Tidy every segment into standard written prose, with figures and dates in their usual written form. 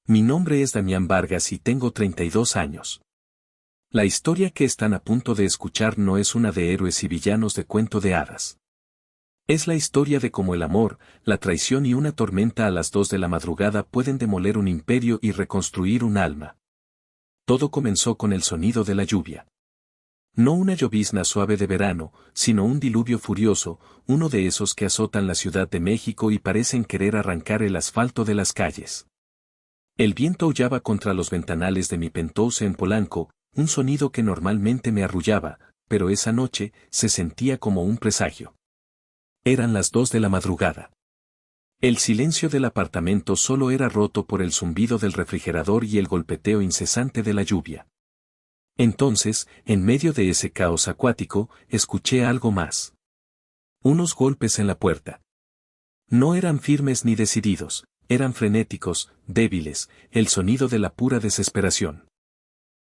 Mi nombre es Damián Vargas y tengo 32 años. La historia que están a punto de escuchar no es una de héroes y villanos de cuento de hadas. Es la historia de cómo el amor, la traición y una tormenta a las 2 de la madrugada pueden demoler un imperio y reconstruir un alma. Todo comenzó con el sonido de la lluvia. No una llovizna suave de verano, sino un diluvio furioso, uno de esos que azotan la Ciudad de México y parecen querer arrancar el asfalto de las calles. El viento aullaba contra los ventanales de mi penthouse en Polanco, un sonido que normalmente me arrullaba, pero esa noche se sentía como un presagio. Eran las 2 de la madrugada. El silencio del apartamento solo era roto por el zumbido del refrigerador y el golpeteo incesante de la lluvia. Entonces, en medio de ese caos acuático, escuché algo más. Unos golpes en la puerta. No eran firmes ni decididos, eran frenéticos, débiles, el sonido de la pura desesperación.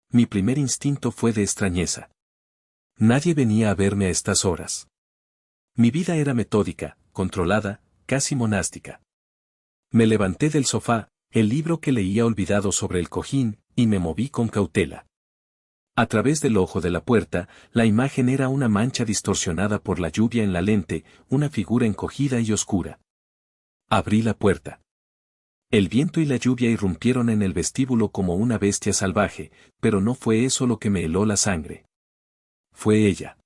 Mi primer instinto fue de extrañeza. Nadie venía a verme a estas horas. Mi vida era metódica, controlada, casi monástica. Me levanté del sofá, el libro que leía olvidado sobre el cojín, y me moví con cautela. A través del ojo de la puerta, la imagen era una mancha distorsionada por la lluvia en la lente, una figura encogida y oscura. Abrí la puerta. El viento y la lluvia irrumpieron en el vestíbulo como una bestia salvaje, pero no fue eso lo que me heló la sangre. Fue ella.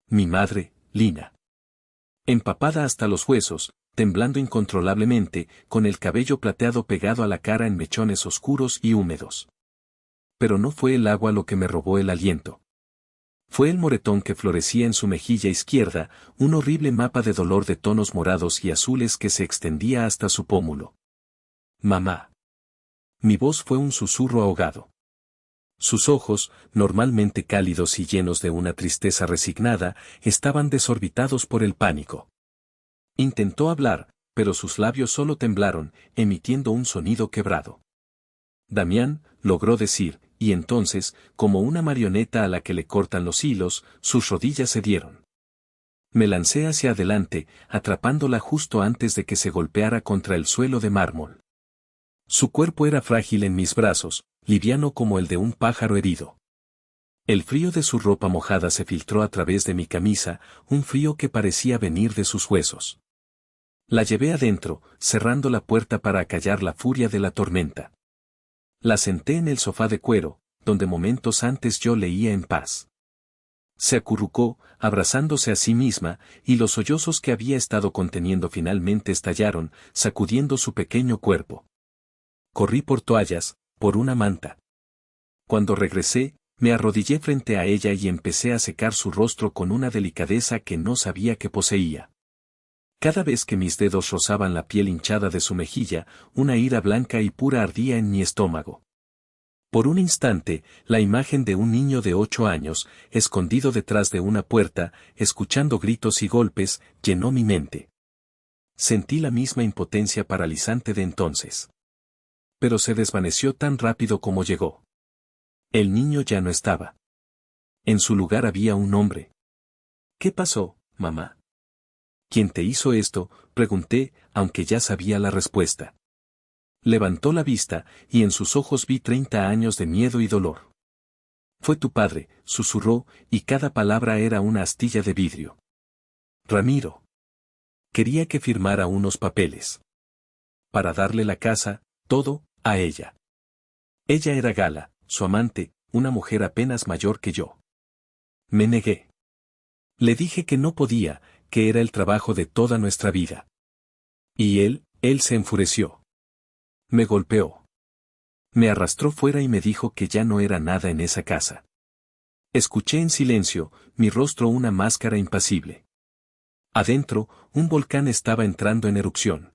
Mi madre, Lina. Empapada hasta los huesos, temblando incontrolablemente, con el cabello plateado pegado a la cara en mechones oscuros y húmedos. Pero no fue el agua lo que me robó el aliento. Fue el moretón que florecía en su mejilla izquierda, un horrible mapa de dolor de tonos morados y azules que se extendía hasta su pómulo. Mamá. Mi voz fue un susurro ahogado. Sus ojos, normalmente cálidos y llenos de una tristeza resignada, estaban desorbitados por el pánico. Intentó hablar, pero sus labios solo temblaron, emitiendo un sonido quebrado. Damián, logró decir, y entonces, como una marioneta a la que le cortan los hilos, sus rodillas cedieron. Me lancé hacia adelante, atrapándola justo antes de que se golpeara contra el suelo de mármol. Su cuerpo era frágil en mis brazos, liviano como el de un pájaro herido. El frío de su ropa mojada se filtró a través de mi camisa, un frío que parecía venir de sus huesos. La llevé adentro, cerrando la puerta para acallar la furia de la tormenta. La senté en el sofá de cuero, donde momentos antes yo leía en paz. Se acurrucó, abrazándose a sí misma, y los sollozos que había estado conteniendo finalmente estallaron, sacudiendo su pequeño cuerpo. Corrí por toallas, por una manta. Cuando regresé, me arrodillé frente a ella y empecé a secar su rostro con una delicadeza que no sabía que poseía. Cada vez que mis dedos rozaban la piel hinchada de su mejilla, una ira blanca y pura ardía en mi estómago. Por un instante, la imagen de un niño de 8 años, escondido detrás de una puerta, escuchando gritos y golpes, llenó mi mente. Sentí la misma impotencia paralizante de entonces. Pero se desvaneció tan rápido como llegó. El niño ya no estaba. En su lugar había un hombre. ¿Qué pasó, mamá? ¿Quién te hizo esto?, pregunté, aunque ya sabía la respuesta. Levantó la vista, y en sus ojos vi 30 años de miedo y dolor. Fue tu padre, susurró, y cada palabra era una astilla de vidrio. Ramiro. Quería que firmara unos papeles. Para darle la casa, todo, a ella. Ella era Gala, su amante, una mujer apenas mayor que yo. Me negué. Le dije que no podía, que era el trabajo de toda nuestra vida. Y él se enfureció. Me golpeó. Me arrastró fuera y me dijo que ya no era nada en esa casa. Escuché en silencio, mi rostro una máscara impasible. Adentro, un volcán estaba entrando en erupción.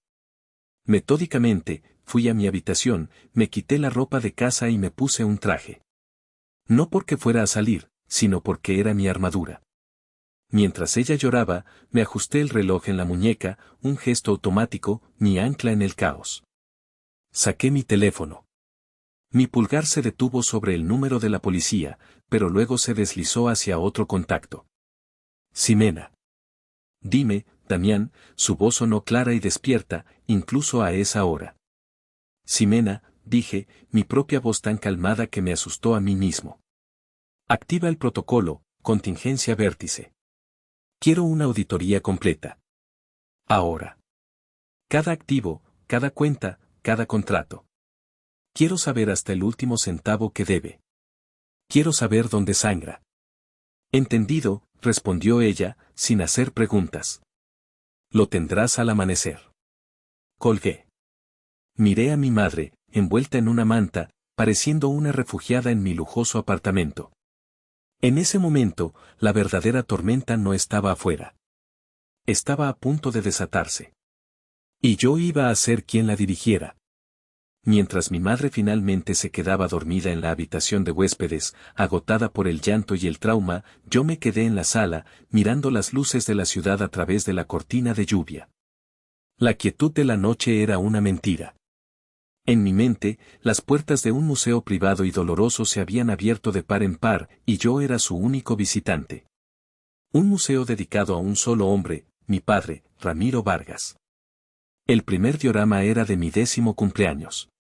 Metódicamente, fui a mi habitación, me quité la ropa de casa y me puse un traje. No porque fuera a salir, sino porque era mi armadura. Mientras ella lloraba, me ajusté el reloj en la muñeca, un gesto automático, mi ancla en el caos. Saqué mi teléfono. Mi pulgar se detuvo sobre el número de la policía, pero luego se deslizó hacia otro contacto. Ximena. Dime, Damián, su voz sonó clara y despierta, incluso a esa hora. Ximena, dije, mi propia voz tan calmada que me asustó a mí mismo. Activa el protocolo, contingencia vértice. Quiero una auditoría completa. Ahora. Cada activo, cada cuenta, cada contrato. Quiero saber hasta el último centavo que debe. Quiero saber dónde sangra. Entendido, respondió ella, sin hacer preguntas. Lo tendrás al amanecer. Colgué. Miré a mi madre, envuelta en una manta, pareciendo una refugiada en mi lujoso apartamento. En ese momento, la verdadera tormenta no estaba afuera. Estaba a punto de desatarse. Y yo iba a ser quien la dirigiera. Mientras mi madre finalmente se quedaba dormida en la habitación de huéspedes, agotada por el llanto y el trauma, yo me quedé en la sala, mirando las luces de la ciudad a través de la cortina de lluvia. La quietud de la noche era una mentira. En mi mente, las puertas de un museo privado y doloroso se habían abierto de par en par, y yo era su único visitante. Un museo dedicado a un solo hombre, mi padre, Ramiro Vargas. El primer diorama era de mi 10º cumpleaños.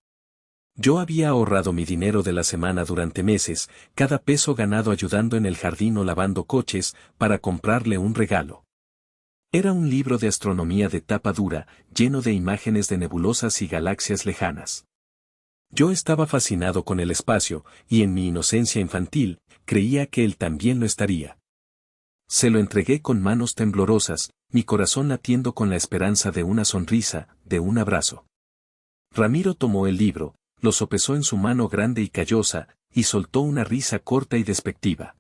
Yo había ahorrado mi dinero de la semana durante meses, cada peso ganado ayudando en el jardín o lavando coches, para comprarle un regalo. Era un libro de astronomía de tapa dura, lleno de imágenes de nebulosas y galaxias lejanas. Yo estaba fascinado con el espacio, y en mi inocencia infantil, creía que él también lo estaría. Se lo entregué con manos temblorosas, mi corazón latiendo con la esperanza de una sonrisa, de un abrazo. Ramiro tomó el libro, lo sopesó en su mano grande y callosa, y soltó una risa corta y despectiva.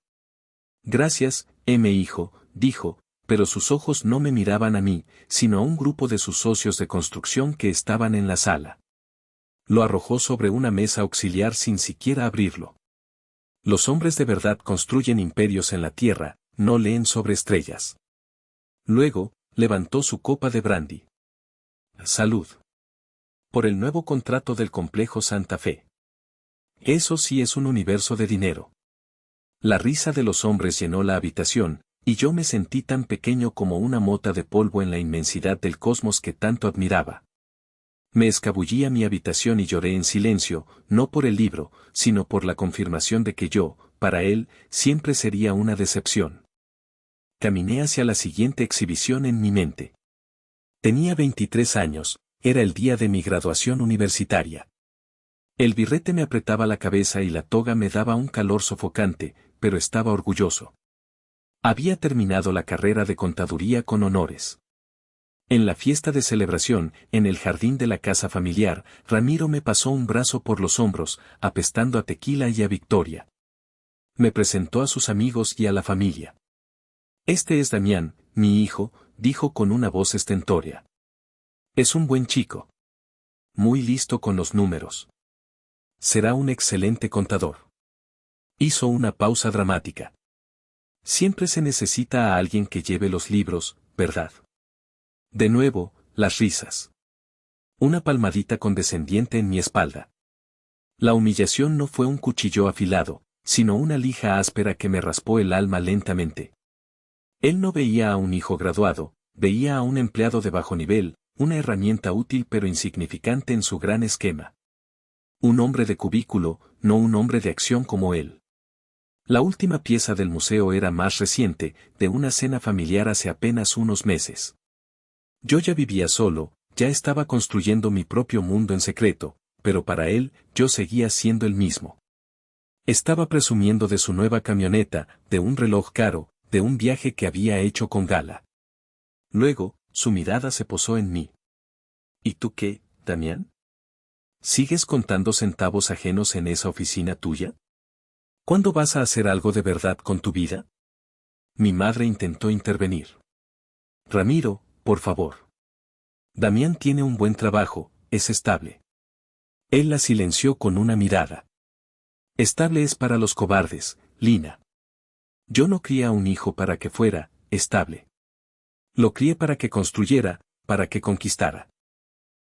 Gracias, hijo, dijo, pero sus ojos no me miraban a mí, sino a un grupo de sus socios de construcción que estaban en la sala. Lo arrojó sobre una mesa auxiliar sin siquiera abrirlo. Los hombres de verdad construyen imperios en la tierra, no leen sobre estrellas. Luego, levantó su copa de brandy. Salud. Por el nuevo contrato del complejo Santa Fe. Eso sí es un universo de dinero. La risa de los hombres llenó la habitación, y yo me sentí tan pequeño como una mota de polvo en la inmensidad del cosmos que tanto admiraba. Me escabullí a mi habitación y lloré en silencio, no por el libro, sino por la confirmación de que yo, para él, siempre sería una decepción. Caminé hacia la siguiente exhibición en mi mente. Tenía 23 años, era el día de mi graduación universitaria. El birrete me apretaba la cabeza y la toga me daba un calor sofocante, pero estaba orgulloso. Había terminado la carrera de contaduría con honores. En la fiesta de celebración, en el jardín de la casa familiar, Ramiro me pasó un brazo por los hombros, apestando a tequila y a victoria. Me presentó a sus amigos y a la familia. Este es Damián, mi hijo, dijo con una voz estentórea. Es un buen chico. Muy listo con los números. Será un excelente contador. Hizo una pausa dramática. Siempre se necesita a alguien que lleve los libros, ¿verdad? De nuevo, las risas. Una palmadita condescendiente en mi espalda. La humillación no fue un cuchillo afilado, sino una lija áspera que me raspó el alma lentamente. Él no veía a un hijo graduado, veía a un empleado de bajo nivel, una herramienta útil pero insignificante en su gran esquema. Un hombre de cubículo, no un hombre de acción como él. La última pieza del museo era más reciente, de una cena familiar hace apenas unos meses. Yo ya vivía solo, ya estaba construyendo mi propio mundo en secreto, pero para él, yo seguía siendo el mismo. Estaba presumiendo de su nueva camioneta, de un reloj caro, de un viaje que había hecho con gala. Luego, su mirada se posó en mí. ¿Y tú qué, Damián? ¿Sigues contando centavos ajenos en esa oficina tuya? ¿Cuándo vas a hacer algo de verdad con tu vida? Mi madre intentó intervenir. Ramiro, por favor. Damián tiene un buen trabajo, es estable. Él la silenció con una mirada. Estable es para los cobardes, Lina. Yo no crié a un hijo para que fuera estable. Lo crié para que construyera, para que conquistara.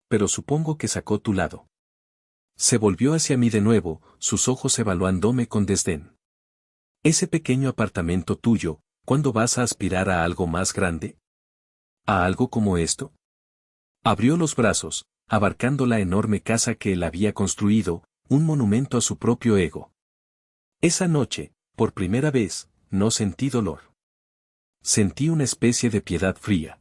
Pero supongo que sacó tu lado. Se volvió hacia mí de nuevo, sus ojos evaluándome con desdén. Ese pequeño apartamento tuyo, ¿cuándo vas a aspirar a algo más grande? ¿A algo como esto? Abrió los brazos, abarcando la enorme casa que él había construido, un monumento a su propio ego. Esa noche, por primera vez, no sentí dolor. Sentí una especie de piedad fría.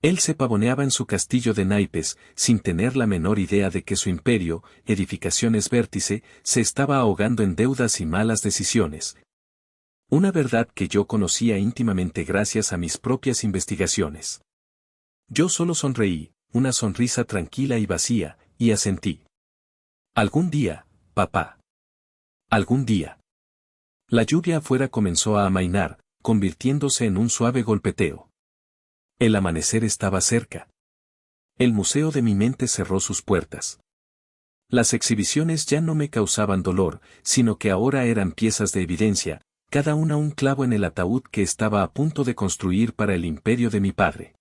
Él se pavoneaba en su castillo de naipes, sin tener la menor idea de que su imperio, edificaciones vértice, se estaba ahogando en deudas y malas decisiones. Una verdad que yo conocía íntimamente gracias a mis propias investigaciones. Yo solo sonreí, una sonrisa tranquila y vacía, y asentí. Algún día, papá. Algún día. La lluvia afuera comenzó a amainar, convirtiéndose en un suave golpeteo. El amanecer estaba cerca. El museo de mi mente cerró sus puertas. Las exhibiciones ya no me causaban dolor, sino que ahora eran piezas de evidencia, cada una un clavo en el ataúd que estaba a punto de construir para el imperio de mi padre.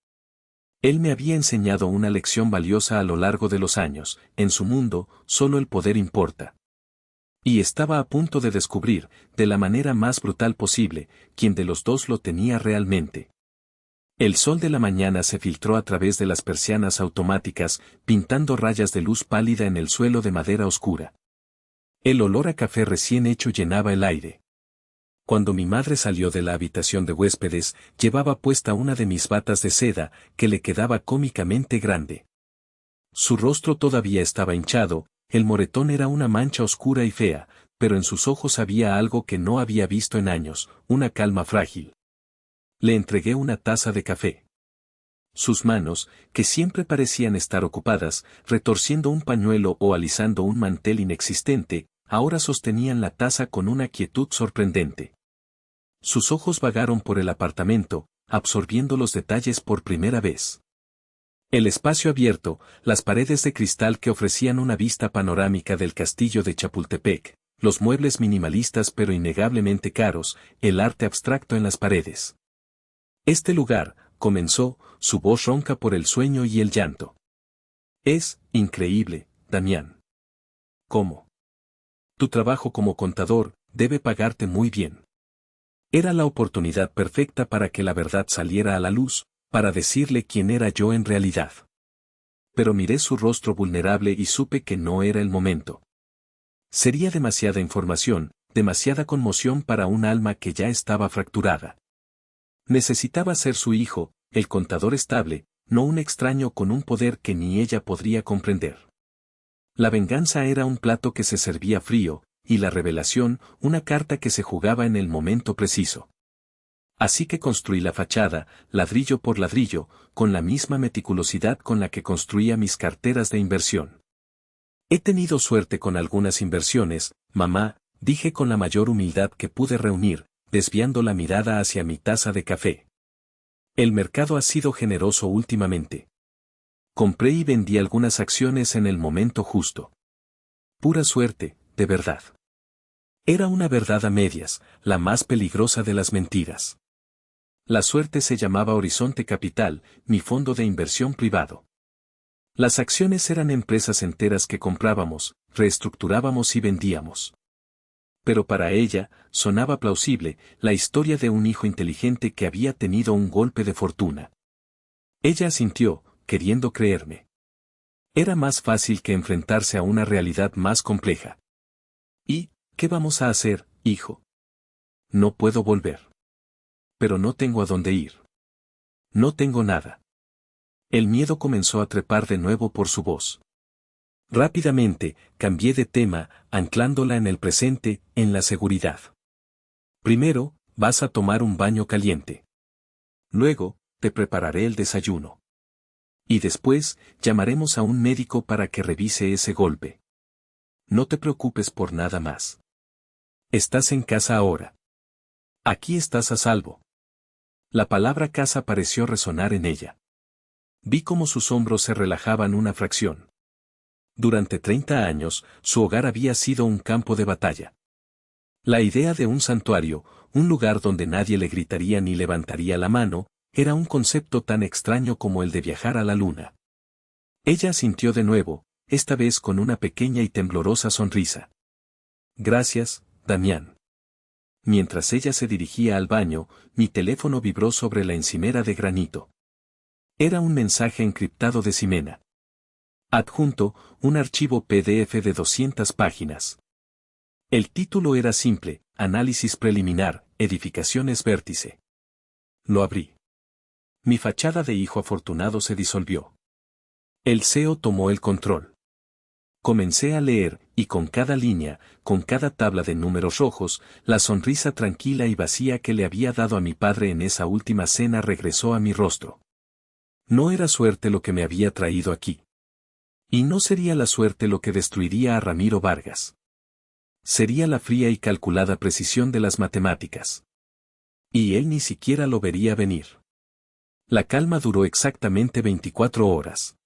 Él me había enseñado una lección valiosa a lo largo de los años: en su mundo, solo el poder importa. Y estaba a punto de descubrir, de la manera más brutal posible, quién de los dos lo tenía realmente. El sol de la mañana se filtró a través de las persianas automáticas, pintando rayas de luz pálida en el suelo de madera oscura. El olor a café recién hecho llenaba el aire. Cuando mi madre salió de la habitación de huéspedes, llevaba puesta una de mis batas de seda, que le quedaba cómicamente grande. Su rostro todavía estaba hinchado, el moretón era una mancha oscura y fea, pero en sus ojos había algo que no había visto en años, una calma frágil. Le entregué una taza de café. Sus manos, que siempre parecían estar ocupadas, retorciendo un pañuelo o alisando un mantel inexistente, ahora sostenían la taza con una quietud sorprendente. Sus ojos vagaron por el apartamento, absorbiendo los detalles por primera vez. El espacio abierto, las paredes de cristal que ofrecían una vista panorámica del castillo de Chapultepec, los muebles minimalistas pero innegablemente caros, el arte abstracto en las paredes. Este lugar, comenzó, su voz ronca por el sueño y el llanto. Es increíble, Damián. ¿Cómo? Tu trabajo como contador debe pagarte muy bien. Era la oportunidad perfecta para que la verdad saliera a la luz, para decirle quién era yo en realidad. Pero miré su rostro vulnerable y supe que no era el momento. Sería demasiada información, demasiada conmoción para un alma que ya estaba fracturada. Necesitaba ser su hijo, el contador estable, no un extraño con un poder que ni ella podría comprender. La venganza era un plato que se servía frío, y la revelación, una carta que se jugaba en el momento preciso. Así que construí la fachada, ladrillo por ladrillo, con la misma meticulosidad con la que construía mis carteras de inversión. He tenido suerte con algunas inversiones, mamá, dije con la mayor humildad que pude reunir, desviando la mirada hacia mi taza de café. El mercado ha sido generoso últimamente. Compré y vendí algunas acciones en el momento justo. Pura suerte, de verdad. Era una verdad a medias, la más peligrosa de las mentiras. La suerte se llamaba Horizonte Capital, mi fondo de inversión privado. Las acciones eran empresas enteras que comprábamos, reestructurábamos y vendíamos. Pero para ella, sonaba plausible, la historia de un hijo inteligente que había tenido un golpe de fortuna. Ella asintió, queriendo creerme. Era más fácil que enfrentarse a una realidad más compleja. ¿Y qué vamos a hacer, hijo? No puedo volver. Pero no tengo a dónde ir. No tengo nada. El miedo comenzó a trepar de nuevo por su voz. Rápidamente, cambié de tema, anclándola en el presente, en la seguridad. Primero, vas a tomar un baño caliente. Luego, te prepararé el desayuno. Y después, llamaremos a un médico para que revise ese golpe. No te preocupes por nada más. Estás en casa ahora. Aquí estás a salvo. La palabra casa pareció resonar en ella. Vi cómo sus hombros se relajaban una fracción. Durante 30 años, su hogar había sido un campo de batalla. La idea de un santuario, un lugar donde nadie le gritaría ni levantaría la mano, era un concepto tan extraño como el de viajar a la luna. Ella asintió de nuevo, esta vez con una pequeña y temblorosa sonrisa. Gracias, Damián. Mientras ella se dirigía al baño, mi teléfono vibró sobre la encimera de granito. Era un mensaje encriptado de Ximena. Adjunto, un archivo PDF de 200 páginas. El título era simple, Análisis preliminar, edificaciones vértice. Lo abrí. Mi fachada de hijo afortunado se disolvió. El CEO tomó el control. Comencé a leer, y con cada línea, con cada tabla de números rojos, la sonrisa tranquila y vacía que le había dado a mi padre en esa última cena regresó a mi rostro. No era suerte lo que me había traído aquí. Y no sería la suerte lo que destruiría a Ramiro Vargas. Sería la fría y calculada precisión de las matemáticas. Y él ni siquiera lo vería venir. La calma duró exactamente 24 horas.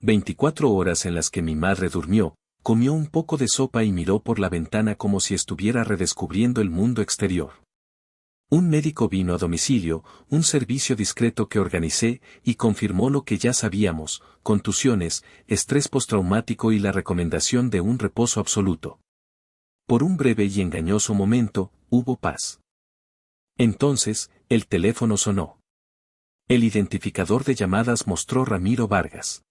24 horas en las que mi madre durmió, comió un poco de sopa y miró por la ventana como si estuviera redescubriendo el mundo exterior. Un médico vino a domicilio, un servicio discreto que organicé, y confirmó lo que ya sabíamos, contusiones, estrés postraumático y la recomendación de un reposo absoluto. Por un breve y engañoso momento, hubo paz. Entonces, el teléfono sonó. El identificador de llamadas mostró Ramiro Vargas.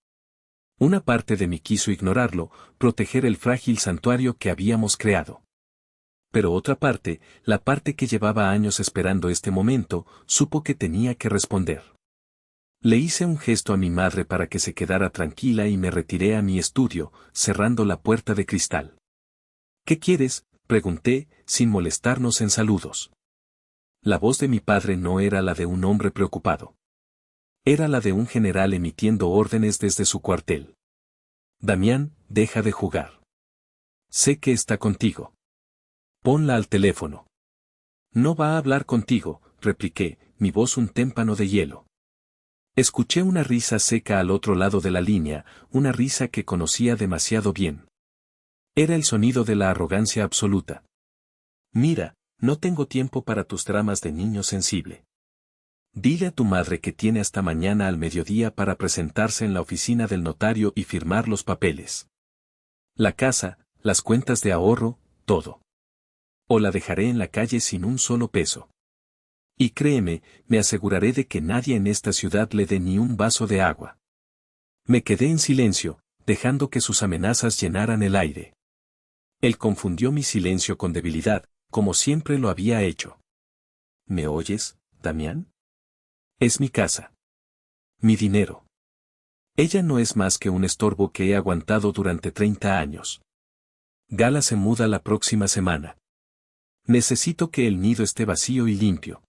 Una parte de mí quiso ignorarlo, proteger el frágil santuario que habíamos creado. Pero otra parte, la parte que llevaba años esperando este momento, supo que tenía que responder. Le hice un gesto a mi madre para que se quedara tranquila y me retiré a mi estudio, cerrando la puerta de cristal. ¿Qué quieres?, pregunté, sin molestarnos en saludos. La voz de mi padre no era la de un hombre preocupado. Era la de un general emitiendo órdenes desde su cuartel. Damián, deja de jugar. Sé que está contigo. Ponla al teléfono. No va a hablar contigo, repliqué, mi voz un témpano de hielo. Escuché una risa seca al otro lado de la línea, una risa que conocía demasiado bien. Era el sonido de la arrogancia absoluta. Mira, no tengo tiempo para tus dramas de niño sensible. Dile a tu madre que tiene hasta mañana al mediodía para presentarse en la oficina del notario y firmar los papeles. La casa, las cuentas de ahorro, todo. O la dejaré en la calle sin un solo peso. Y créeme, me aseguraré de que nadie en esta ciudad le dé ni un vaso de agua. Me quedé en silencio, dejando que sus amenazas llenaran el aire. Él confundió mi silencio con debilidad, como siempre lo había hecho. ¿Me oyes, Damián? Es mi casa. Mi dinero. Ella no es más que un estorbo que he aguantado durante 30 años. Gala se muda la próxima semana. Necesito que el nido esté vacío y limpio.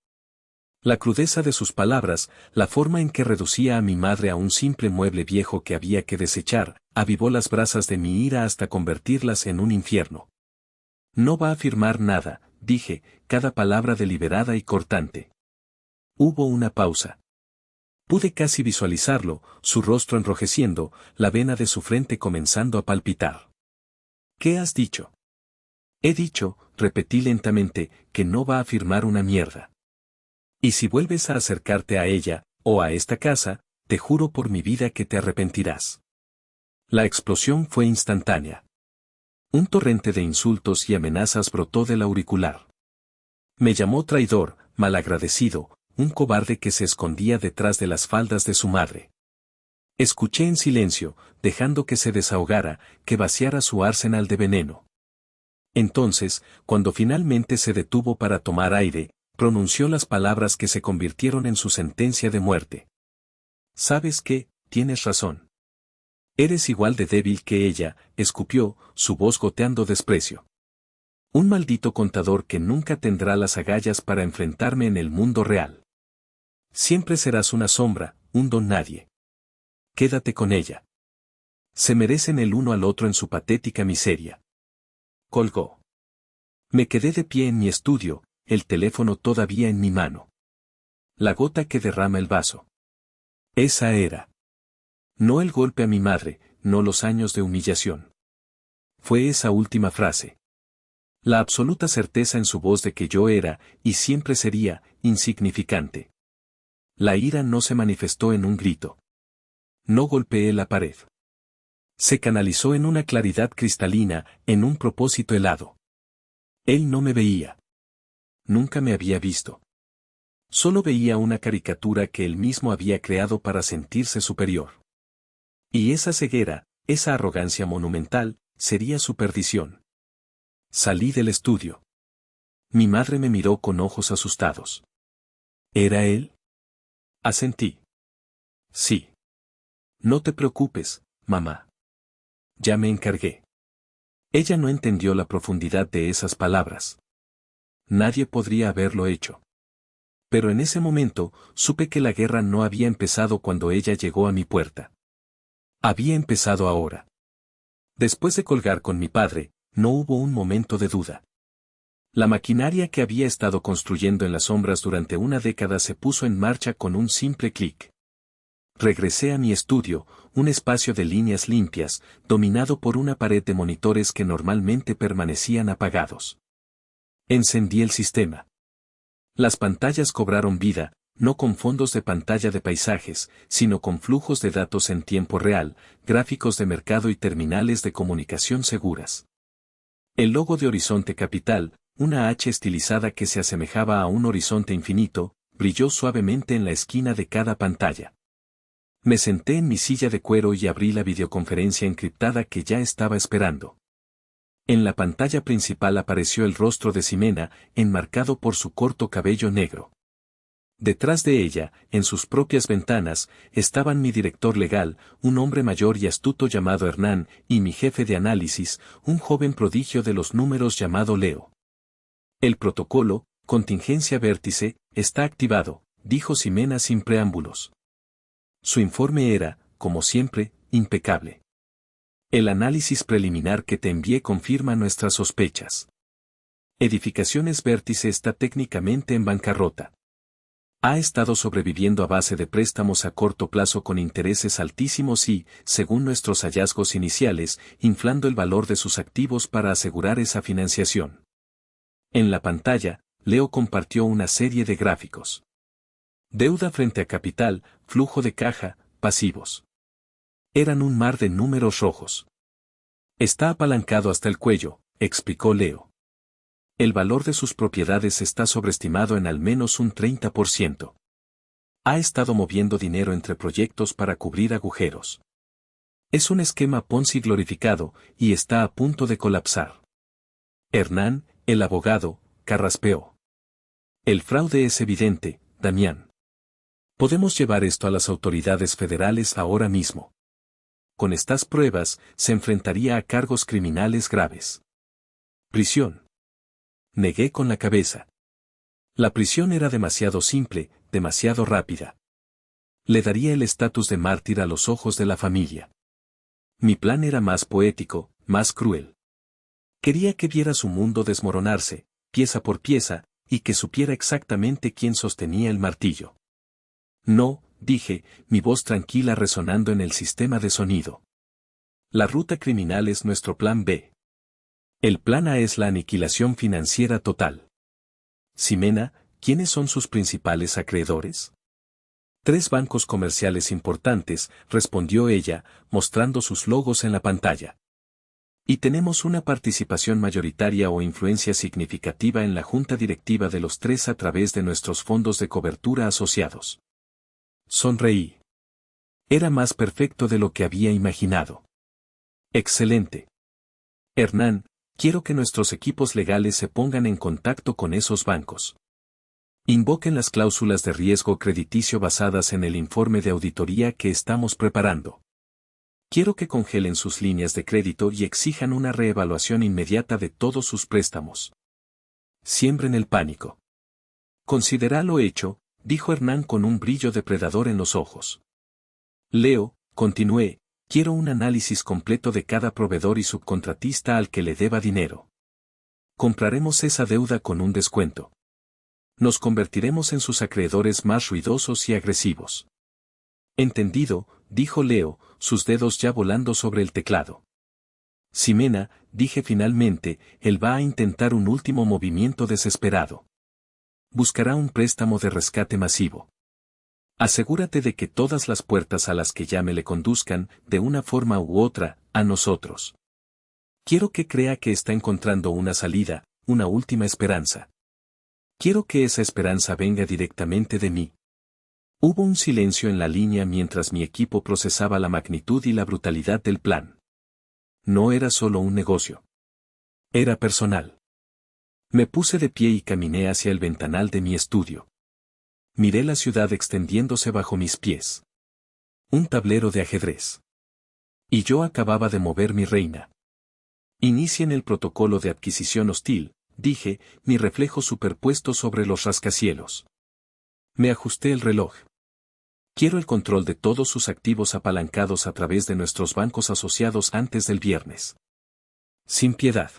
La crudeza de sus palabras, la forma en que reducía a mi madre a un simple mueble viejo que había que desechar, avivó las brasas de mi ira hasta convertirlas en un infierno. No va a firmar nada, dije, cada palabra deliberada y cortante. Hubo una pausa. Pude casi visualizarlo, su rostro enrojeciendo, la vena de su frente comenzando a palpitar. ¿Qué has dicho? He dicho, repetí lentamente, que no va a firmar una mierda. Y si vuelves a acercarte a ella, o a esta casa, te juro por mi vida que te arrepentirás. La explosión fue instantánea. Un torrente de insultos y amenazas brotó del auricular. Me llamó traidor, malagradecido, un cobarde que se escondía detrás de las faldas de su madre. Escuché en silencio, dejando que se desahogara, que vaciara su arsenal de veneno. Entonces, cuando finalmente se detuvo para tomar aire, pronunció las palabras que se convirtieron en su sentencia de muerte. ¿Sabes qué? Tienes razón. Eres igual de débil que ella, escupió, su voz goteando desprecio. Un maldito contador que nunca tendrá las agallas para enfrentarme en el mundo real. Siempre serás una sombra, un don nadie. Quédate con ella. Se merecen el uno al otro en su patética miseria. Colgó. Me quedé de pie en mi estudio, el teléfono todavía en mi mano. La gota que derrama el vaso. Esa era. No el golpe a mi madre, no los años de humillación. Fue esa última frase. La absoluta certeza en su voz de que yo era, y siempre sería, insignificante. La ira no se manifestó en un grito. No golpeé la pared. Se canalizó en una claridad cristalina, en un propósito helado. Él no me veía. Nunca me había visto. Solo veía una caricatura que él mismo había creado para sentirse superior. Y esa ceguera, esa arrogancia monumental, sería su perdición. Salí del estudio. Mi madre me miró con ojos asustados. ¿Era él? Asentí. Sí. No te preocupes, mamá. Ya me encargué. Ella no entendió la profundidad de esas palabras. Nadie podría haberlo hecho. Pero en ese momento, supe que la guerra no había empezado cuando ella llegó a mi puerta. Había empezado ahora. Después de colgar con mi padre, no hubo un momento de duda. La maquinaria que había estado construyendo en las sombras durante una década se puso en marcha con un simple clic. Regresé a mi estudio, un espacio de líneas limpias, dominado por una pared de monitores que normalmente permanecían apagados. Encendí el sistema. Las pantallas cobraron vida, no con fondos de pantalla de paisajes, sino con flujos de datos en tiempo real, gráficos de mercado y terminales de comunicación seguras. El logo de Horizonte Capital, una H estilizada que se asemejaba a un horizonte infinito, brilló suavemente en la esquina de cada pantalla. Me senté en mi silla de cuero y abrí la videoconferencia encriptada que ya estaba esperando. En la pantalla principal apareció el rostro de Ximena, enmarcado por su corto cabello negro. Detrás de ella, en sus propias ventanas, estaban mi director legal, un hombre mayor y astuto llamado Hernán, y mi jefe de análisis, un joven prodigio de los números llamado Leo. El protocolo, contingencia vértice, está activado, dijo Ximena sin preámbulos. Su informe era, como siempre, impecable. El análisis preliminar que te envié confirma nuestras sospechas. Edificaciones Vértice está técnicamente en bancarrota. Ha estado sobreviviendo a base de préstamos a corto plazo con intereses altísimos y, según nuestros hallazgos iniciales, inflando el valor de sus activos para asegurar esa financiación. En la pantalla, Leo compartió una serie de gráficos. Deuda frente a capital, flujo de caja, pasivos. Eran un mar de números rojos. Está apalancado hasta el cuello, explicó Leo. El valor de sus propiedades está sobreestimado en al menos un 30%. Ha estado moviendo dinero entre proyectos para cubrir agujeros. Es un esquema Ponzi glorificado, y está a punto de colapsar. Hernán, el abogado, carraspeó. El fraude es evidente, Damián. Podemos llevar esto a las autoridades federales ahora mismo. Con estas pruebas, se enfrentaría a cargos criminales graves. Prisión. Negué con la cabeza. La prisión era demasiado simple, demasiado rápida. Le daría el estatus de mártir a los ojos de la familia. Mi plan era más poético, más cruel. Quería que viera su mundo desmoronarse, pieza por pieza, y que supiera exactamente quién sostenía el martillo. No, dije, mi voz tranquila resonando en el sistema de sonido. La ruta criminal es nuestro plan B. El plan A es la aniquilación financiera total. Ximena, ¿quiénes son sus principales acreedores? 3 bancos comerciales importantes, respondió ella, mostrando sus logos en la pantalla. Y tenemos una participación mayoritaria o influencia significativa en la junta directiva de los 3 a través de nuestros fondos de cobertura asociados. Sonreí. Era más perfecto de lo que había imaginado. Excelente. Hernán, quiero que nuestros equipos legales se pongan en contacto con esos bancos. Invoquen las cláusulas de riesgo crediticio basadas en el informe de auditoría que estamos preparando. Quiero que congelen sus líneas de crédito y exijan una reevaluación inmediata de todos sus préstamos. Siembren el pánico. Considera lo hecho, dijo Hernán con un brillo depredador en los ojos. Leo, continué, quiero un análisis completo de cada proveedor y subcontratista al que le deba dinero. Compraremos esa deuda con un descuento. Nos convertiremos en sus acreedores más ruidosos y agresivos. Entendido, dijo Leo, sus dedos ya volando sobre el teclado. Ximena, dije finalmente, él va a intentar un último movimiento desesperado. Buscará un préstamo de rescate masivo. Asegúrate de que todas las puertas a las que llame le conduzcan, de una forma u otra, a nosotros. Quiero que crea que está encontrando una salida, una última esperanza. Quiero que esa esperanza venga directamente de mí. Hubo un silencio en la línea mientras mi equipo procesaba la magnitud y la brutalidad del plan. No era solo un negocio. Era personal. Me puse de pie y caminé hacia el ventanal de mi estudio. Miré la ciudad extendiéndose bajo mis pies. Un tablero de ajedrez. Y yo acababa de mover mi reina. Inicien el protocolo de adquisición hostil, dije, mi reflejo superpuesto sobre los rascacielos. Me ajusté el reloj. Quiero el control de todos sus activos apalancados a través de nuestros bancos asociados antes del viernes. Sin piedad.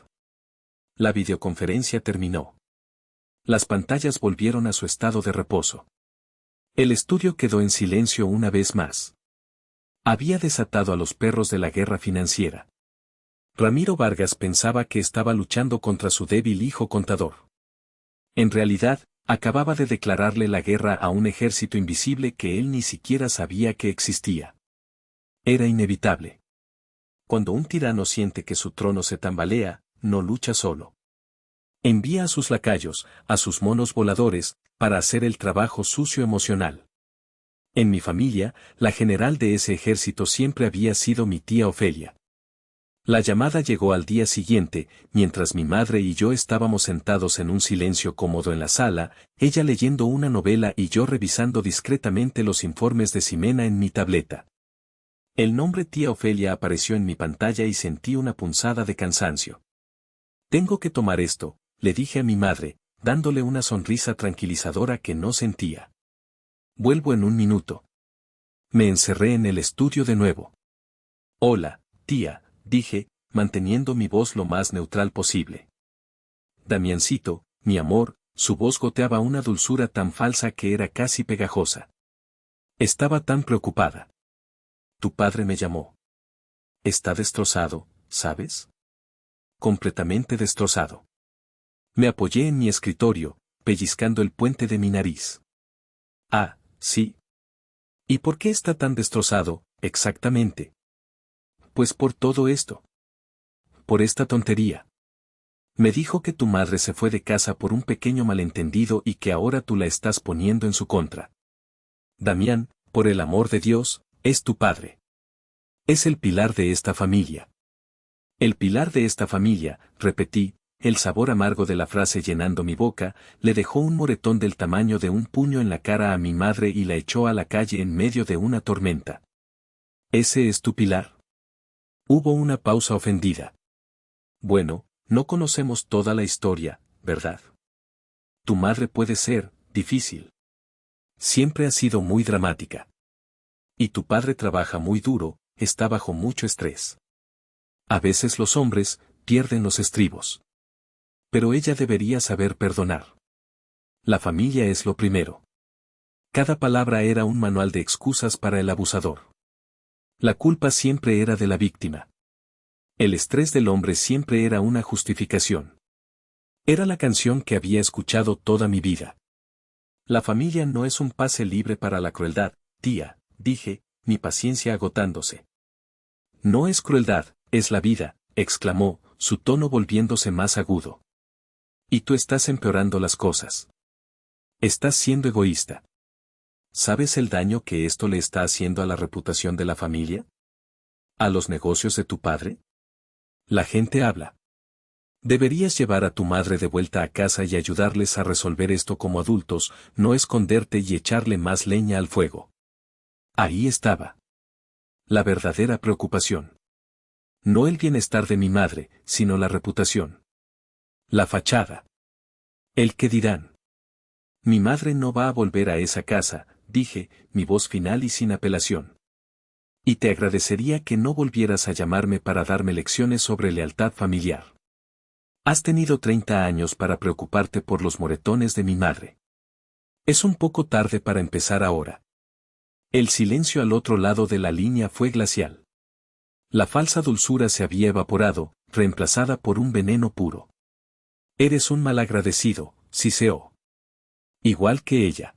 La videoconferencia terminó. Las pantallas volvieron a su estado de reposo. El estudio quedó en silencio una vez más. Había desatado a los perros de la guerra financiera. Ramiro Vargas pensaba que estaba luchando contra su débil hijo contador. En realidad, acababa de declararle la guerra a un ejército invisible que él ni siquiera sabía que existía. Era inevitable. Cuando un tirano siente que su trono se tambalea, no lucha solo. Envía a sus lacayos, a sus monos voladores, para hacer el trabajo sucio emocional. En mi familia, la general de ese ejército siempre había sido mi tía Ofelia. La llamada llegó al día siguiente, mientras mi madre y yo estábamos sentados en un silencio cómodo en la sala, ella leyendo una novela y yo revisando discretamente los informes de Ximena en mi tableta. El nombre tía Ofelia apareció en mi pantalla y sentí una punzada de cansancio. Tengo que tomar esto, le dije a mi madre, dándole una sonrisa tranquilizadora que no sentía. Vuelvo en un minuto. Me encerré en el estudio de nuevo. Hola, tía, dije, manteniendo mi voz lo más neutral posible. Damiancito, mi amor, su voz goteaba una dulzura tan falsa que era casi pegajosa. Estaba tan preocupada. Tu padre me llamó. Está destrozado, ¿sabes? Completamente destrozado. Me apoyé en mi escritorio, pellizcando el puente de mi nariz. Ah, sí. ¿Y por qué está tan destrozado, exactamente? Pues por todo esto. Por esta tontería. Me dijo que tu madre se fue de casa por un pequeño malentendido y que ahora tú la estás poniendo en su contra. Damián, por el amor de Dios, es tu padre. Es el pilar de esta familia. El pilar de esta familia, repetí, el sabor amargo de la frase llenando mi boca, le dejó un moretón del tamaño de un puño en la cara a mi madre y la echó a la calle en medio de una tormenta. ¿Ese es tu pilar? Hubo una pausa ofendida. Bueno, no conocemos toda la historia, ¿verdad? Tu madre puede ser difícil. Siempre ha sido muy dramática. Y tu padre trabaja muy duro, está bajo mucho estrés. A veces los hombres pierden los estribos. Pero ella debería saber perdonar. La familia es lo primero. Cada palabra era un manual de excusas para el abusador. La culpa siempre era de la víctima. El estrés del hombre siempre era una justificación. Era la canción que había escuchado toda mi vida. La familia no es un pase libre para la crueldad, tía, dije, mi paciencia agotándose. No es crueldad, es la vida, exclamó, su tono volviéndose más agudo. Y tú estás empeorando las cosas. Estás siendo egoísta. ¿Sabes el daño que esto le está haciendo a la reputación de la familia? ¿A los negocios de tu padre? La gente habla. Deberías llevar a tu madre de vuelta a casa y ayudarles a resolver esto como adultos, no esconderte y echarle más leña al fuego. Ahí estaba. La verdadera preocupación. No el bienestar de mi madre, sino la reputación. La fachada. El qué dirán. Mi madre no va a volver a esa casa, dije, mi voz final y sin apelación. Y te agradecería que no volvieras a llamarme para darme lecciones sobre lealtad familiar. Has tenido 30 años para preocuparte por los moretones de mi madre. Es un poco tarde para empezar ahora. El silencio al otro lado de la línea fue glacial. La falsa dulzura se había evaporado, reemplazada por un veneno puro. Eres un malagradecido, siseó. Igual que ella.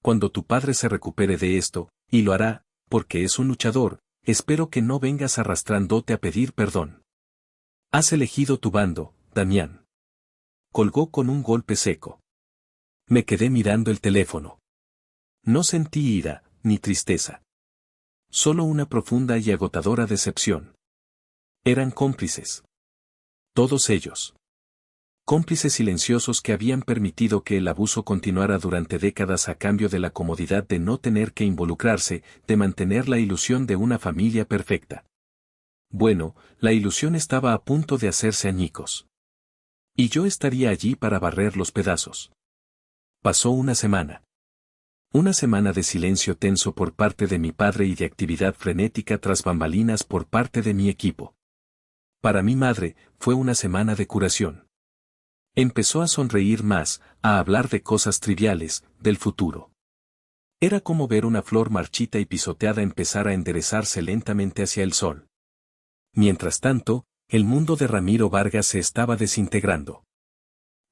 Cuando tu padre se recupere de esto, y lo hará, porque es un luchador, espero que no vengas arrastrándote a pedir perdón. Has elegido tu bando, Damián. Colgó con un golpe seco. Me quedé mirando el teléfono. No sentí ira, ni tristeza. Solo una profunda y agotadora decepción. Eran cómplices. Todos ellos. Cómplices silenciosos que habían permitido que el abuso continuara durante décadas a cambio de la comodidad de no tener que involucrarse, de mantener la ilusión de una familia perfecta. Bueno, la ilusión estaba a punto de hacerse añicos. Y yo estaría allí para barrer los pedazos. Pasó una semana. Una semana de silencio tenso por parte de mi padre y de actividad frenética tras bambalinas por parte de mi equipo. Para mi madre, fue una semana de curación. Empezó a sonreír más, a hablar de cosas triviales, del futuro. Era como ver una flor marchita y pisoteada empezar a enderezarse lentamente hacia el sol. Mientras tanto, el mundo de Ramiro Vargas se estaba desintegrando.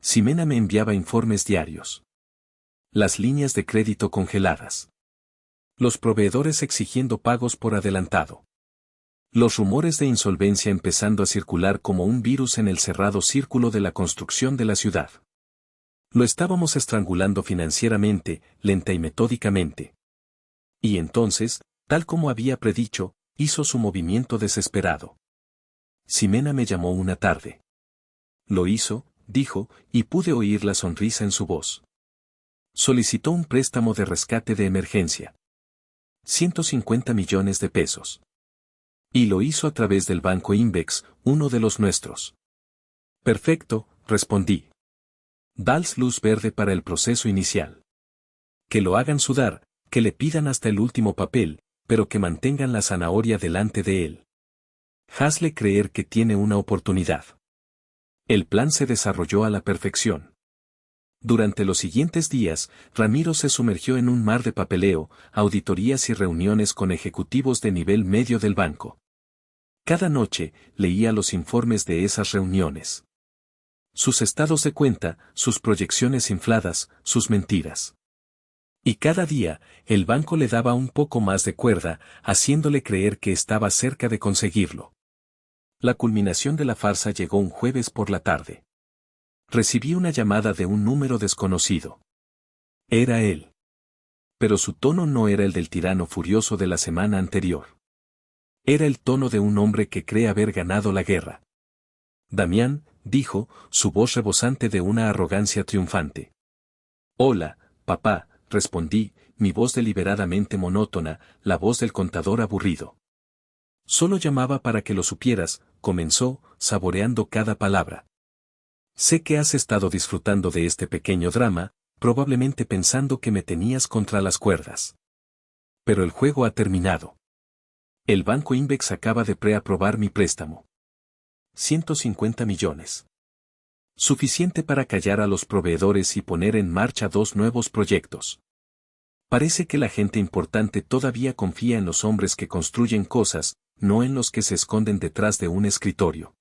Ximena me enviaba informes diarios. Las líneas de crédito congeladas. Los proveedores exigiendo pagos por adelantado. Los rumores de insolvencia empezando a circular como un virus en el cerrado círculo de la construcción de la ciudad. Lo estábamos estrangulando financieramente, lenta y metódicamente. Y entonces, tal como había predicho, hizo su movimiento desesperado. Ximena me llamó una tarde. Lo hizo, dijo, y pude oír la sonrisa en su voz. Solicitó un préstamo de rescate de emergencia. 150 millones de pesos. Y lo hizo a través del Banco Invex, uno de los nuestros. Perfecto, respondí. Dals luz verde para el proceso inicial. Que lo hagan sudar, que le pidan hasta el último papel, pero que mantengan la zanahoria delante de él. Hazle creer que tiene una oportunidad. El plan se desarrolló a la perfección. Durante los siguientes días, Ramiro se sumergió en un mar de papeleo, auditorías y reuniones con ejecutivos de nivel medio del banco. Cada noche, leía los informes de esas reuniones. Sus estados de cuenta, sus proyecciones infladas, sus mentiras. Y cada día, el banco le daba un poco más de cuerda, haciéndole creer que estaba cerca de conseguirlo. La culminación de la farsa llegó un jueves por la tarde. Recibí una llamada de un número desconocido. Era él. Pero su tono no era el del tirano furioso de la semana anterior. Era el tono de un hombre que cree haber ganado la guerra. Damián, dijo, su voz rebosante de una arrogancia triunfante. Hola, papá, respondí, mi voz deliberadamente monótona, la voz del contador aburrido. Solo llamaba para que lo supieras, comenzó, saboreando cada palabra. Sé que has estado disfrutando de este pequeño drama, probablemente pensando que me tenías contra las cuerdas. Pero el juego ha terminado. El Banco Invex acaba de preaprobar mi préstamo. 150 millones. Suficiente para callar a los proveedores y poner en marcha 2 nuevos proyectos. Parece que la gente importante todavía confía en los hombres que construyen cosas, no en los que se esconden detrás de un escritorio.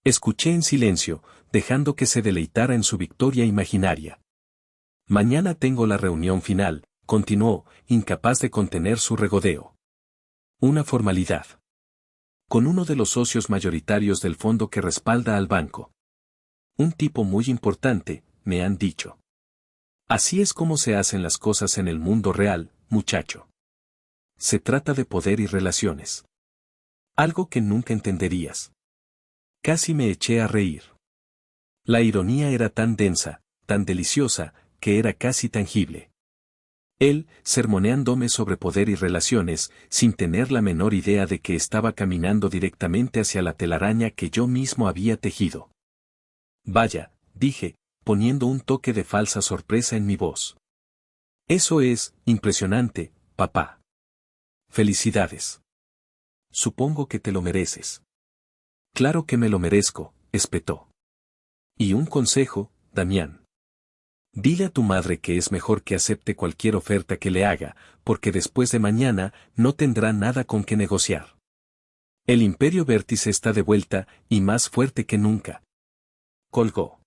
Escuché en silencio, dejando que se deleitara en su victoria imaginaria. Mañana tengo la reunión final, continuó, incapaz de contener su regodeo. Una formalidad. Con uno de los socios mayoritarios del fondo que respalda al banco. Un tipo muy importante, me han dicho. Así es como se hacen las cosas en el mundo real, muchacho. Se trata de poder y relaciones. Algo que nunca entenderías. Casi me eché a reír. La ironía era tan densa, tan deliciosa, que era casi tangible. Él, sermoneándome sobre poder y relaciones, sin tener la menor idea de que estaba caminando directamente hacia la telaraña que yo mismo había tejido. Vaya, dije, poniendo un toque de falsa sorpresa en mi voz. Eso es, impresionante, papá. Felicidades. Supongo que te lo mereces. Claro que me lo merezco, espetó. Y un consejo, Damián. Dile a tu madre que es mejor que acepte cualquier oferta que le haga, porque después de mañana no tendrá nada con que negociar. El Imperio Vértice está de vuelta, y más fuerte que nunca. Colgó.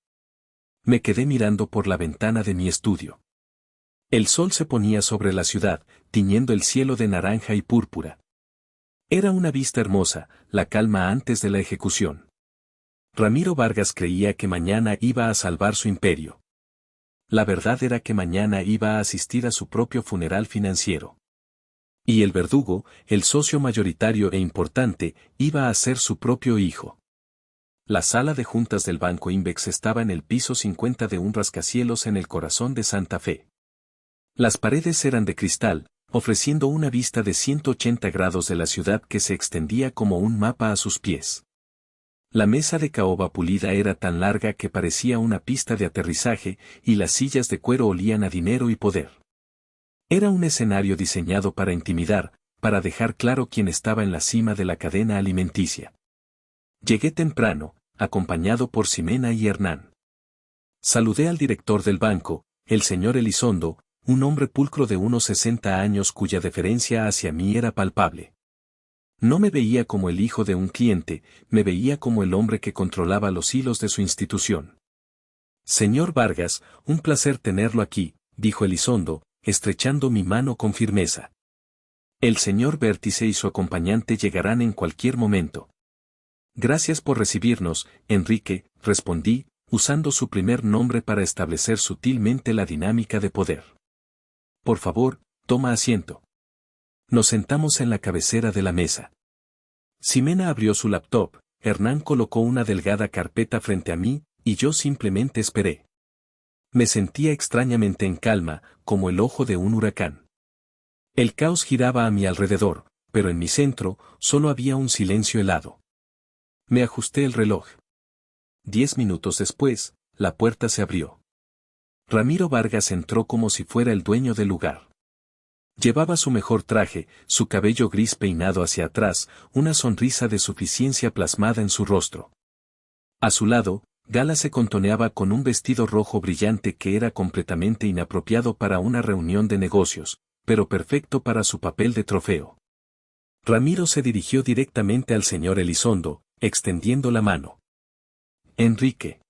Me quedé mirando por la ventana de mi estudio. El sol se ponía sobre la ciudad, tiñendo el cielo de naranja y púrpura. Era una vista hermosa, la calma antes de la ejecución. Ramiro Vargas creía que mañana iba a salvar su imperio. La verdad era que mañana iba a asistir a su propio funeral financiero. Y el verdugo, el socio mayoritario e importante, iba a ser su propio hijo. La sala de juntas del Banco Invex estaba en el piso 50 de un rascacielos en el corazón de Santa Fe. Las paredes eran de cristal, ofreciendo una vista de 180 grados de la ciudad que se extendía como un mapa a sus pies. La mesa de caoba pulida era tan larga que parecía una pista de aterrizaje, y las sillas de cuero olían a dinero y poder. Era un escenario diseñado para intimidar, para dejar claro quién estaba en la cima de la cadena alimenticia. Llegué temprano, acompañado por Ximena y Hernán. Saludé al director del banco, el señor Elizondo, un hombre pulcro de unos 60 años cuya deferencia hacia mí era palpable. No me veía como el hijo de un cliente, me veía como el hombre que controlaba los hilos de su institución. Señor Vargas, un placer tenerlo aquí, dijo Elizondo, estrechando mi mano con firmeza. El señor Vértice y su acompañante llegarán en cualquier momento. Gracias por recibirnos, Enrique, respondí, usando su primer nombre para establecer sutilmente la dinámica de poder. Por favor, toma asiento. Nos sentamos en la cabecera de la mesa. Ximena abrió su laptop, Hernán colocó una delgada carpeta frente a mí, y yo simplemente esperé. Me sentía extrañamente en calma, como el ojo de un huracán. El caos giraba a mi alrededor, pero en mi centro, solo había un silencio helado. Me ajusté el reloj. 10 minutos después, la puerta se abrió. Ramiro Vargas entró como si fuera el dueño del lugar. Llevaba su mejor traje, su cabello gris peinado hacia atrás, una sonrisa de suficiencia plasmada en su rostro. A su lado, Gala se contoneaba con un vestido rojo brillante que era completamente inapropiado para una reunión de negocios, pero perfecto para su papel de trofeo. Ramiro se dirigió directamente al señor Elizondo, extendiendo la mano. Enrique.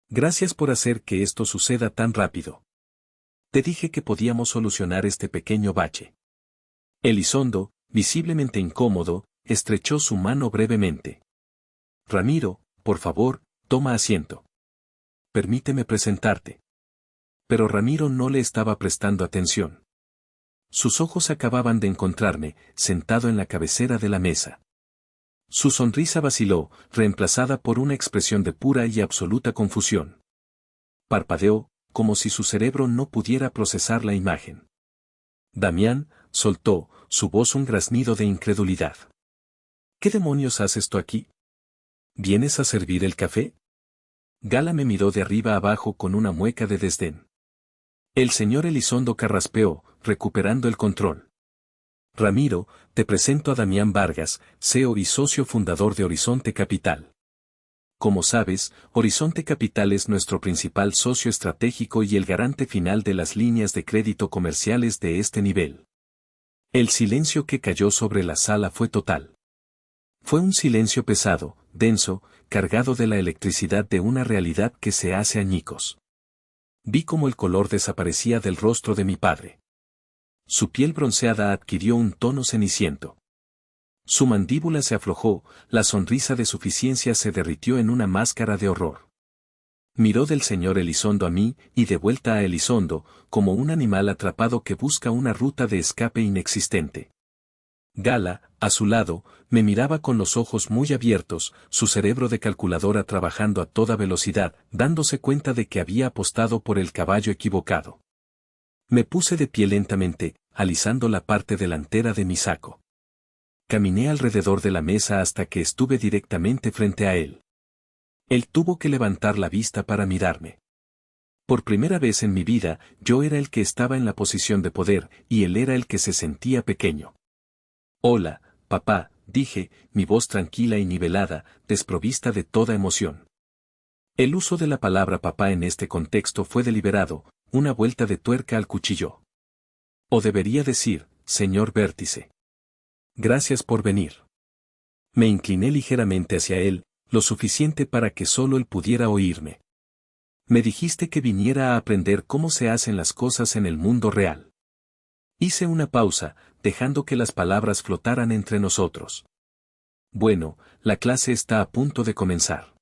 Gracias por hacer que esto suceda tan rápido. Te dije que podíamos solucionar este pequeño bache. Elizondo, visiblemente incómodo, estrechó su mano brevemente. Ramiro, por favor, toma asiento. Permíteme presentarte. Pero Ramiro no le estaba prestando atención. Sus ojos acababan de encontrarme, sentado en la cabecera de la mesa. Su sonrisa vaciló, reemplazada por una expresión de pura y absoluta confusión. Parpadeó, como si su cerebro no pudiera procesar la imagen. Damián, soltó, su voz un graznido de incredulidad. ¿Qué demonios haces tú aquí? ¿Vienes a servir el café? Gala me miró de arriba abajo con una mueca de desdén. El señor Elizondo carraspeó, recuperando el control. Ramiro, te presento a Damián Vargas, CEO y socio fundador de Horizonte Capital. Como sabes, Horizonte Capital es nuestro principal socio estratégico y el garante final de las líneas de crédito comerciales de este nivel. El silencio que cayó sobre la sala fue total. Fue un silencio pesado, denso, cargado de la electricidad de una realidad que se hace añicos. Vi cómo el color desaparecía del rostro de mi padre. Su piel bronceada adquirió un tono ceniciento. Su mandíbula se aflojó, la sonrisa de suficiencia se derritió en una máscara de horror. Miró del señor Elizondo a mí, y de vuelta a Elizondo, como un animal atrapado que busca una ruta de escape inexistente. Gala, a su lado, me miraba con los ojos muy abiertos, su cerebro de calculadora trabajando a toda velocidad, dándose cuenta de que había apostado por el caballo equivocado. Me puse de pie lentamente, alisando la parte delantera de mi saco. Caminé alrededor de la mesa hasta que estuve directamente frente a él. Él tuvo que levantar la vista para mirarme. Por primera vez en mi vida, yo era el que estaba en la posición de poder, y él era el que se sentía pequeño. Hola, papá, dije, mi voz tranquila y nivelada, desprovista de toda emoción. El uso de la palabra papá en este contexto fue deliberado, una vuelta de tuerca al cuchillo. O debería decir, señor Vértice. Gracias por venir. Me incliné ligeramente hacia él, lo suficiente para que solo él pudiera oírme. Me dijiste que viniera a aprender cómo se hacen las cosas en el mundo real. Hice una pausa, dejando que las palabras flotaran entre nosotros. Bueno, la clase está a punto de comenzar.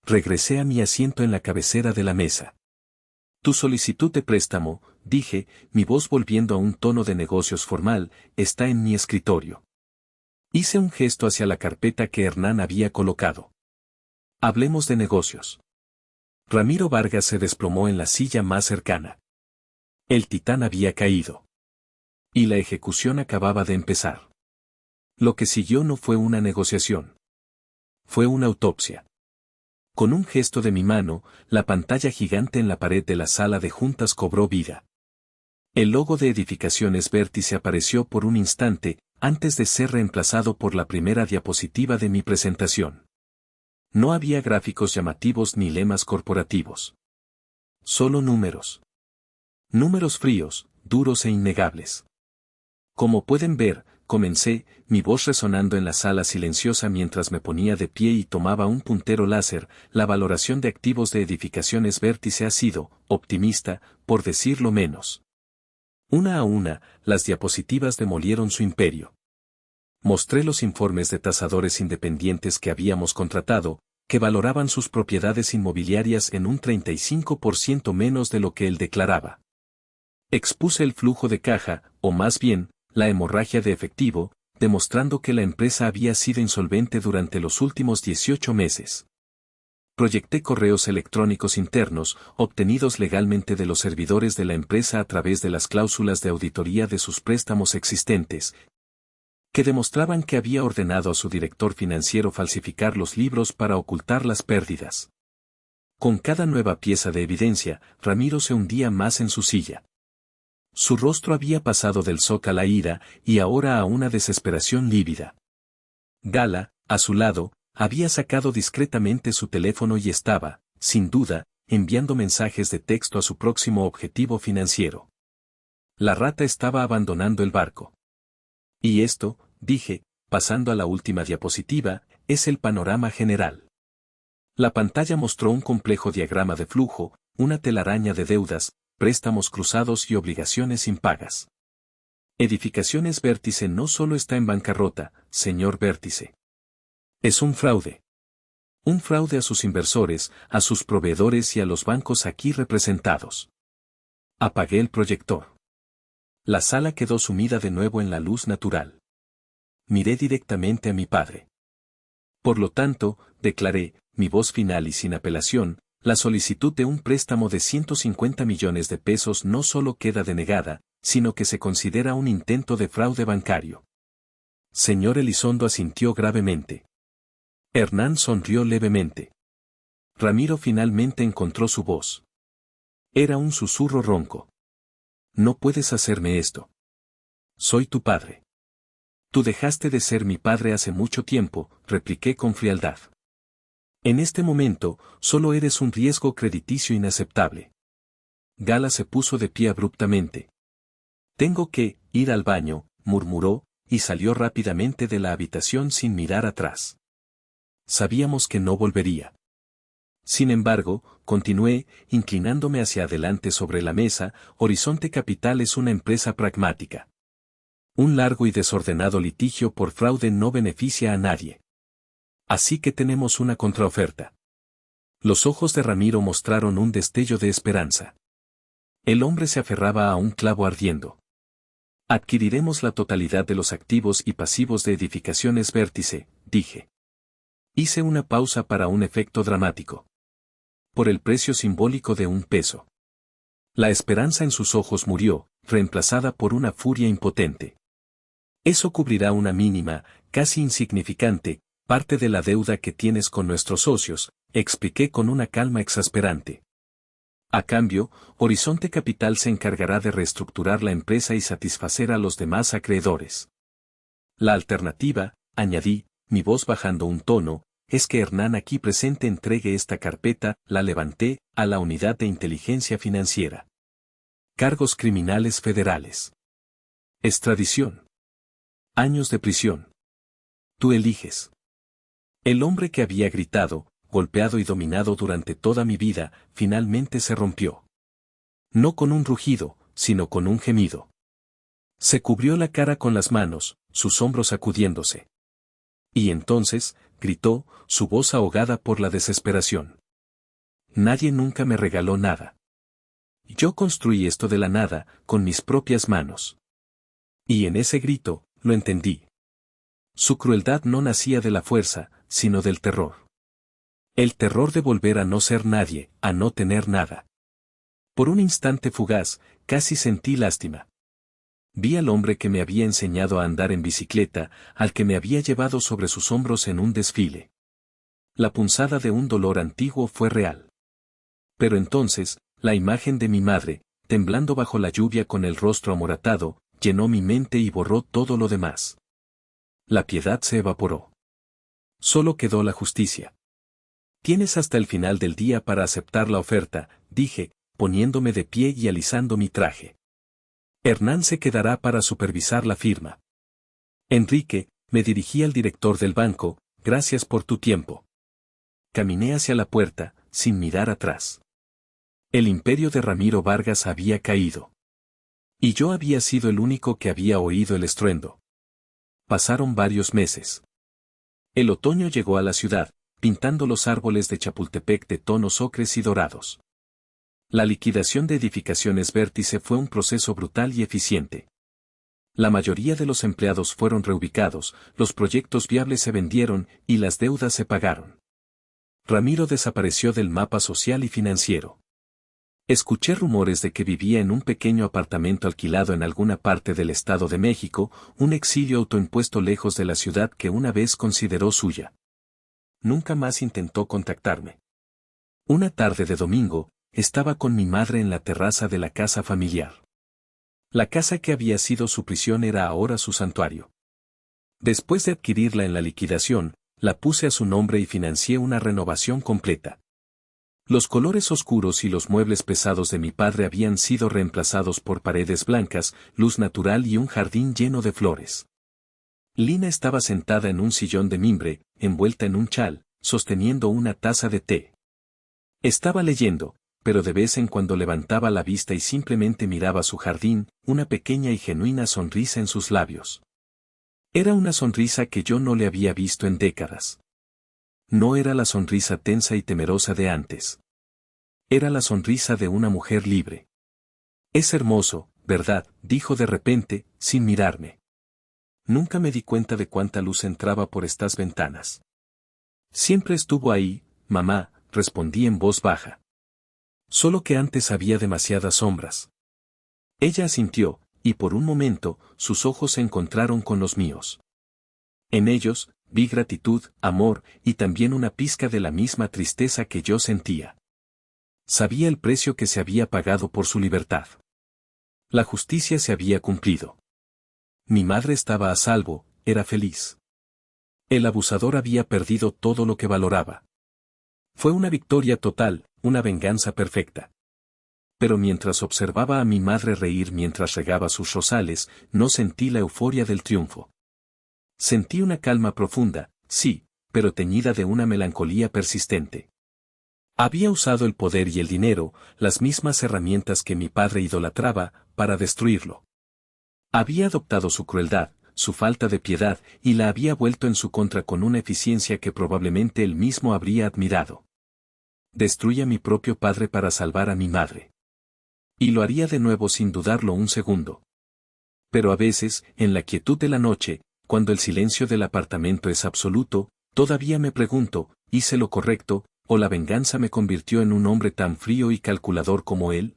Regresé a mi asiento en la cabecera de la mesa. Tu solicitud de préstamo, dije, mi voz volviendo a un tono de negocios formal, está en mi escritorio. Hice un gesto hacia la carpeta que Hernán había colocado. Hablemos de negocios. Ramiro Vargas se desplomó en la silla más cercana. El titán había caído. Y la ejecución acababa de empezar. Lo que siguió no fue una negociación. Fue una autopsia. Con un gesto de mi mano, la pantalla gigante en la pared de la sala de juntas cobró vida. El logo de Edificaciones Vértice apareció por un instante, antes de ser reemplazado por la primera diapositiva de mi presentación. No había gráficos llamativos ni lemas corporativos. Solo números. Números fríos, duros e innegables. Como pueden ver, comencé, mi voz resonando en la sala silenciosa mientras me ponía de pie y tomaba un puntero láser. La valoración de activos de Edificaciones Vértice ha sido, optimista, por decirlo menos. Una a una, las diapositivas demolieron su imperio. Mostré los informes de tasadores independientes que habíamos contratado, que valoraban sus propiedades inmobiliarias en un 35% menos de lo que él declaraba. Expuse el flujo de caja, o más bien, la hemorragia de efectivo, demostrando que la empresa había sido insolvente durante los últimos 18 meses. Proyecté correos electrónicos internos, obtenidos legalmente de los servidores de la empresa a través de las cláusulas de auditoría de sus préstamos existentes, que demostraban que había ordenado a su director financiero falsificar los libros para ocultar las pérdidas. Con cada nueva pieza de evidencia, Ramiro se hundía más en su silla. Su rostro había pasado del shock a la ira, y ahora a una desesperación lívida. Gala, a su lado, había sacado discretamente su teléfono y estaba, sin duda, enviando mensajes de texto a su próximo objetivo financiero. La rata estaba abandonando el barco. Y esto, dije, pasando a la última diapositiva, es el panorama general. La pantalla mostró un complejo diagrama de flujo, una telaraña de deudas, préstamos cruzados y obligaciones impagas. Edificaciones Vértice no solo está en bancarrota, señor Vértice. Es un fraude. Un fraude a sus inversores, a sus proveedores y a los bancos aquí representados. Apagué el proyector. La sala quedó sumida de nuevo en la luz natural. Miré directamente a mi padre. Por lo tanto, declaré, mi voz final y sin apelación, la solicitud de un préstamo de 150 millones de pesos no solo queda denegada, sino que se considera un intento de fraude bancario. Señor Elizondo asintió gravemente. Hernán sonrió levemente. Ramiro finalmente encontró su voz. Era un susurro ronco. No puedes hacerme esto. Soy tu padre. Tú dejaste de ser mi padre hace mucho tiempo, repliqué con frialdad. En este momento, solo eres un riesgo crediticio inaceptable. Gala se puso de pie abruptamente. Tengo que ir al baño, murmuró, y salió rápidamente de la habitación sin mirar atrás. Sabíamos que no volvería. Sin embargo, continué, inclinándome hacia adelante sobre la mesa. Horizonte Capital es una empresa pragmática. Un largo y desordenado litigio por fraude no beneficia a nadie. Así que tenemos una contraoferta. Los ojos de Ramiro mostraron un destello de esperanza. El hombre se aferraba a un clavo ardiendo. Adquiriremos la totalidad de los activos y pasivos de Edificaciones Vértice, dije. Hice una pausa para un efecto dramático. Por el precio simbólico de $1. La esperanza en sus ojos murió, reemplazada por una furia impotente. Eso cubrirá una mínima, casi insignificante, parte de la deuda que tienes con nuestros socios, expliqué con una calma exasperante. A cambio, Horizonte Capital se encargará de reestructurar la empresa y satisfacer a los demás acreedores. La alternativa, añadí, mi voz bajando un tono, es que Hernán aquí presente entregue esta carpeta. La levanté, a la Unidad de Inteligencia Financiera. Cargos criminales federales. Extradición. Años de prisión. Tú eliges. El hombre que había gritado, golpeado y dominado durante toda mi vida, finalmente se rompió. No con un rugido, sino con un gemido. Se cubrió la cara con las manos, sus hombros sacudiéndose. Y entonces, gritó, su voz ahogada por la desesperación. Nadie nunca me regaló nada. Yo construí esto de la nada, con mis propias manos. Y en ese grito, lo entendí. Su crueldad no nacía de la fuerza, sino del terror. El terror de volver a no ser nadie, a no tener nada. Por un instante fugaz, casi sentí lástima. Vi al hombre que me había enseñado a andar en bicicleta, al que me había llevado sobre sus hombros en un desfile. La punzada de un dolor antiguo fue real. Pero entonces, la imagen de mi madre, temblando bajo la lluvia con el rostro amoratado, llenó mi mente y borró todo lo demás. La piedad se evaporó. Solo quedó la justicia. Tienes hasta el final del día para aceptar la oferta, dije, poniéndome de pie y alisando mi traje. Hernán se quedará para supervisar la firma. Enrique, me dirigí al director del banco, gracias por tu tiempo. Caminé hacia la puerta, sin mirar atrás. El imperio de Ramiro Vargas había caído. Y yo había sido el único que había oído el estruendo. Pasaron varios meses. El otoño llegó a la ciudad, pintando los árboles de Chapultepec de tonos ocres y dorados. La liquidación de edificaciones Vértice fue un proceso brutal y eficiente. La mayoría de los empleados fueron reubicados, los proyectos viables se vendieron y las deudas se pagaron. Ramiro desapareció del mapa social y financiero. Escuché rumores de que vivía en un pequeño apartamento alquilado en alguna parte del Estado de México, un exilio autoimpuesto lejos de la ciudad que una vez consideró suya. Nunca más intentó contactarme. Una tarde de domingo, estaba con mi madre en la terraza de la casa familiar. La casa que había sido su prisión era ahora su santuario. Después de adquirirla en la liquidación, la puse a su nombre y financié una renovación completa. Los colores oscuros y los muebles pesados de mi padre habían sido reemplazados por paredes blancas, luz natural y un jardín lleno de flores. Lina estaba sentada en un sillón de mimbre, envuelta en un chal, sosteniendo una taza de té. Estaba leyendo, pero de vez en cuando levantaba la vista y simplemente miraba su jardín, una pequeña y genuina sonrisa en sus labios. Era una sonrisa que yo no le había visto en décadas. No era la sonrisa tensa y temerosa de antes. Era la sonrisa de una mujer libre. Es hermoso, ¿verdad?, dijo de repente, sin mirarme. Nunca me di cuenta de cuánta luz entraba por estas ventanas. Siempre estuvo ahí, mamá, respondí en voz baja. Solo que antes había demasiadas sombras. Ella asintió, y por un momento, sus ojos se encontraron con los míos. En ellos, vi gratitud, amor, y también una pizca de la misma tristeza que yo sentía. Sabía el precio que se había pagado por su libertad. La justicia se había cumplido. Mi madre estaba a salvo, era feliz. El abusador había perdido todo lo que valoraba. Fue una victoria total, una venganza perfecta. Pero mientras observaba a mi madre reír mientras regaba sus rosales, no sentí la euforia del triunfo. Sentí una calma profunda, sí, pero teñida de una melancolía persistente. Había usado el poder y el dinero, las mismas herramientas que mi padre idolatraba, para destruirlo. Había adoptado su crueldad, su falta de piedad, y la había vuelto en su contra con una eficiencia que probablemente él mismo habría admirado. Destruí a mi propio padre para salvar a mi madre. Y lo haría de nuevo sin dudarlo un segundo. Pero a veces, en la quietud de la noche, cuando el silencio del apartamento es absoluto, todavía me pregunto, ¿hice lo correcto, o la venganza me convirtió en un hombre tan frío y calculador como él?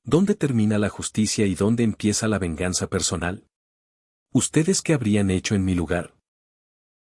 ¿Dónde termina la justicia y dónde empieza la venganza personal? ¿Ustedes qué habrían hecho en mi lugar?